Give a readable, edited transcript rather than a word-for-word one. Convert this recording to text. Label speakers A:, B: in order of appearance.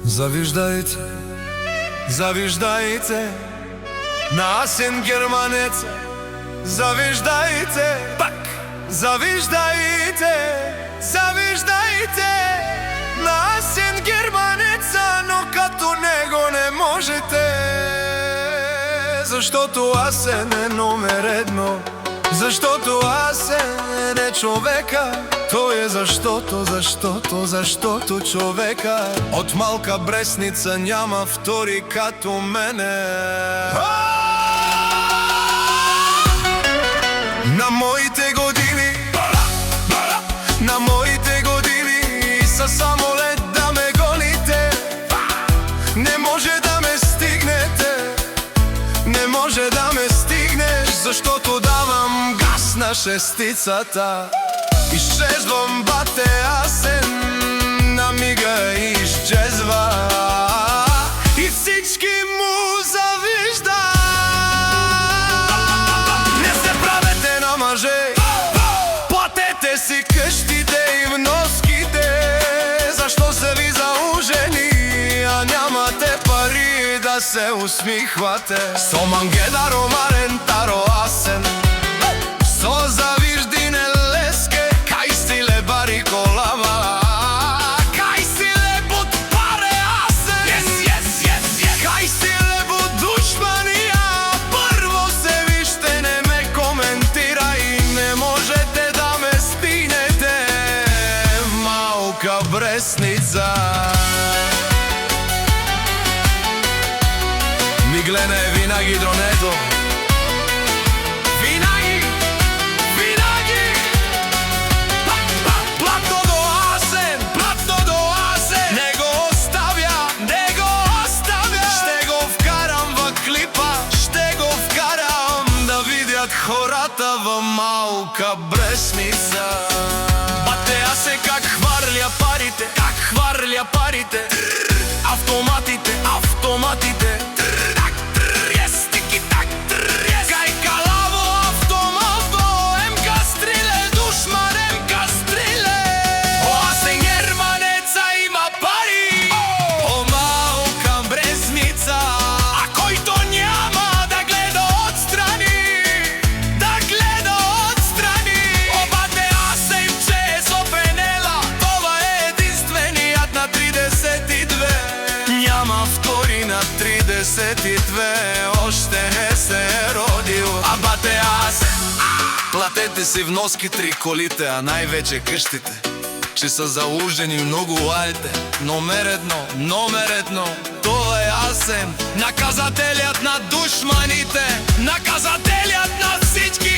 A: Завиждајте, завиждајте на Асен Германеца. Завиждајте, пак завиждајте, завиждајте на Асен Германеца, но като него не можете, заштото Асен е номер едно. Заштото Асен е човека. Тој е заштото човека од малка бресница няма втори като мене. На моите години, на моите години са самолет да ме гоните. Не може да ме стигнете, не може да ме стигнеш, заштото давам газ на шестицата. Изчезвам, бате Асен, на мига изчезва и всички му завижда. Не се правете на мъже, платете си къщите и вноските. Защо се ви заужени, а нямате пари да се усмихвате? Со мангедаро марентаро Асен, со завиждине леске, кај си лебари колама, кај си лебот паре Асен. Кај си лебот душманија, прво се вижте, не ме коментирај, не можете да ме стигнете, малка бресница. Миглена е винаги дронето, хората во малка бресница. Бате Асен как хвърля парите, как хвърля парите. Автоматите, автоматите. Кај калаво автомато, МК стреле, душман МК стреле. О, Асен Германеца има пари, о малка бресница. А който няма да гледа отстрани, да гледа отстрани. О, бате Асен, че е сопенела, това е единственият на 32. Няма втори на 32, още не се е родил. А бате Асен, платете си вноски, три колите, а най-вече къщите, че са заужени много лаете. Номер едно, то е Асен, наказателят на душманите, наказателят на всички